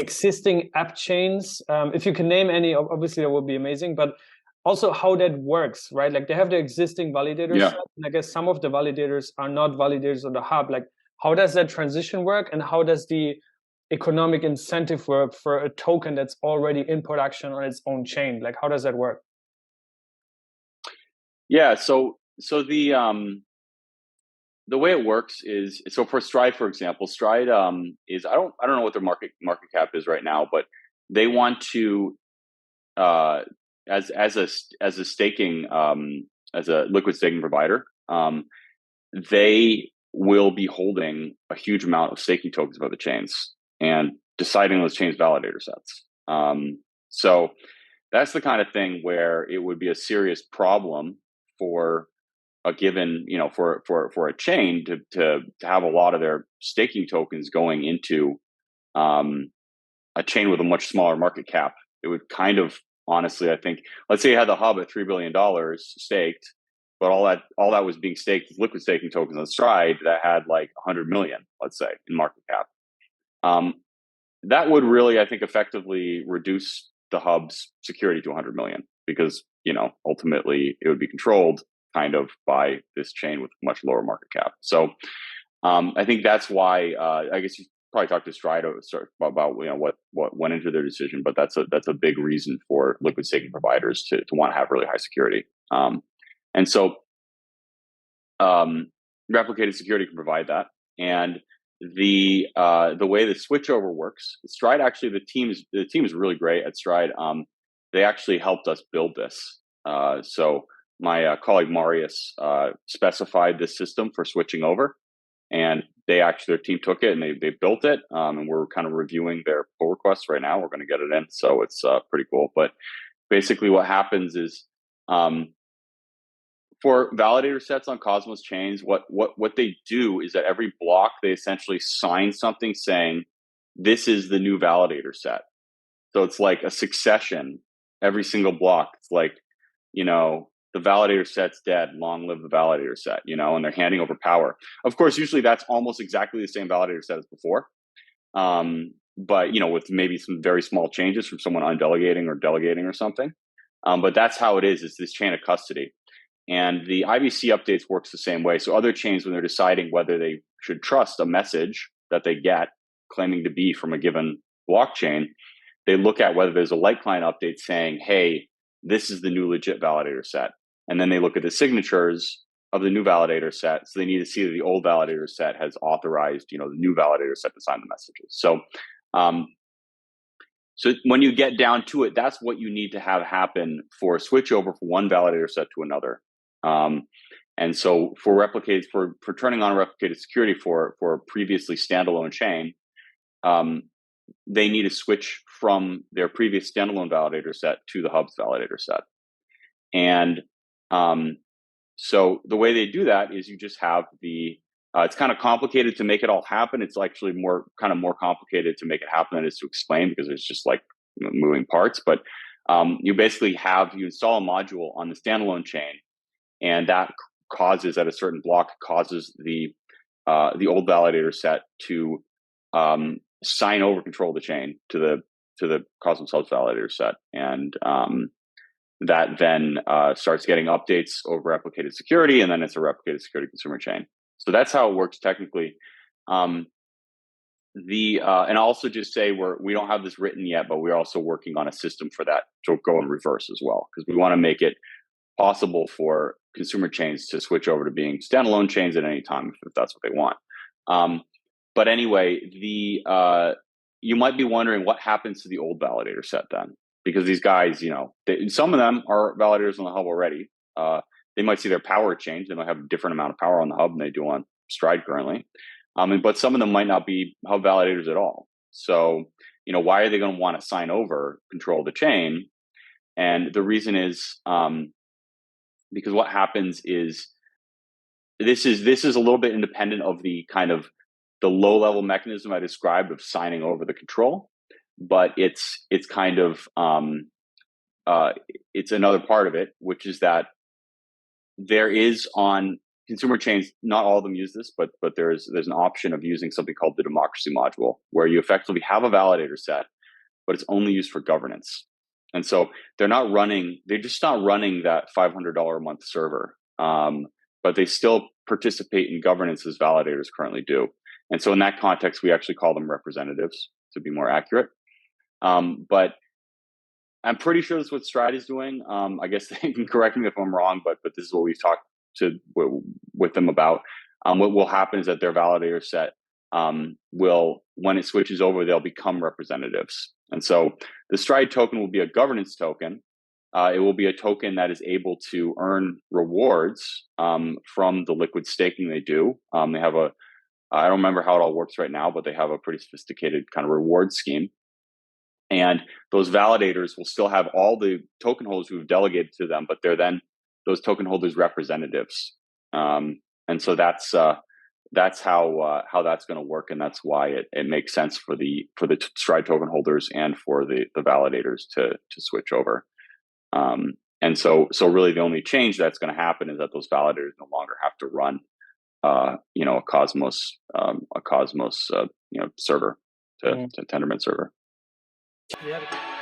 existing app chains? If you can name any, obviously that would be amazing, but also how that works, right? Like they have the existing validator set, and I guess some of the validators are not validators on the hub. Like how does that transition work, and how does the economic incentive work for a token that's already in production on its own chain? Like how does that work? Yeah, so the way it works is, so for Stride, for example, Stride is, I don't know what their market cap is right now, but they want to as a staking as a liquid staking provider, they will be holding a huge amount of staking tokens of other chains and deciding those chains validator sets. So that's the kind of thing where it would be a serious problem for a given, for a chain to have a lot of their staking tokens going into a chain with a much smaller market cap. It would kind of, honestly, I think, let's say you had the hub at $3 billion staked, but all that was being staked with liquid staking tokens on Stride that had like 100 million, let's say, in market cap. That would really, I think, effectively reduce the hub's security to 100 million, because ultimately it would be controlled kind of by this chain with much lower market cap. So I think that's why I guess you probably talked to Stride about what went into their decision, but that's a big reason for liquid staking providers to want to have really high security. And so replicated security can provide that. And the way the switchover works, Stride actually, the team is really great at Stride. They actually helped us build this. So my colleague Marius specified this system for switching over, and their team took it and they built it. And we're kind of reviewing their pull requests right now. We're going to get it in, so it's pretty cool. But basically, what happens is for validator sets on Cosmos chains, what they do is that every block they essentially sign something saying this is the new validator set. So it's like a succession. Every single block, it's like, the validator set's dead, long live the validator set, and they're handing over power. Of course, usually that's almost exactly the same validator set as before. But, with maybe some very small changes from someone undelegating or delegating or something. But that's how it is. It's this chain of custody. And the IBC updates works the same way. So other chains, when they're deciding whether they should trust a message that they get claiming to be from a given blockchain, they look at whether there's a light client update saying, hey, this is the new legit validator set. And then they look at the signatures of the new validator set. So they need to see that the old validator set has authorized, the new validator set to sign the messages. So, so when you get down to it, that's what you need to have happen for a switchover from one validator set to another. And so for turning on replicated security for a previously standalone chain, they need to switch from their previous standalone validator set to the hub's validator set. And so the way they do that is you just have it's kind of complicated to make it all happen. It's actually more complicated to make it happen than it is to explain, because it's just like moving parts. But you basically you install a module on the standalone chain, and that causes, at a certain block, the old validator set to sign over control of the chain to the Cosmos Hub's validator set, and that then starts getting updates over replicated security, and then it's a replicated security consumer chain. So that's how it works technically. And I'll also just say we don't have this written yet, but we're also working on a system for that to go in reverse as well, because we want to make it possible for consumer chains to switch over to being standalone chains at any time if that's what they want. But anyway, you might be wondering what happens to the old validator set then, because these guys, some of them are validators on the hub already. They might see their power change. They might have a different amount of power on the hub than they do on Stride currently. But some of them might not be hub validators at all. So, why are they going to want to sign over control of the chain? And the reason is because what happens is this is a little bit independent of the kind of the low level mechanism I described of signing over the control, but it's kind of it's another part of it, which is that there is on consumer chains, not all of them use this, but there's an option of using something called the democracy module, where you effectively have a validator set but it's only used for governance. And so they're just not running that $500 a month server, but they still participate in governance as validators currently do. And so in that context, we actually call them representatives to be more accurate. But I'm pretty sure that's what Stride is doing. I guess they can correct me if I'm wrong, but this is what we've talked with them about. What will happen is that their validator set will, when it switches over, they'll become representatives. And so the Stride token will be a governance token. It will be a token that is able to earn rewards from the liquid staking they do. They have I don't remember how it all works right now, but they have a pretty sophisticated kind of reward scheme. And those validators will still have all the token holders who've delegated to them, but they're then those token holders' representatives. And so that's how that's going to work, and that's why it makes sense for the Stride token holders and for the validators to switch over. And so really the only change that's going to happen is that those validators no longer have to run a Cosmos server to Tendermint server. Yeah.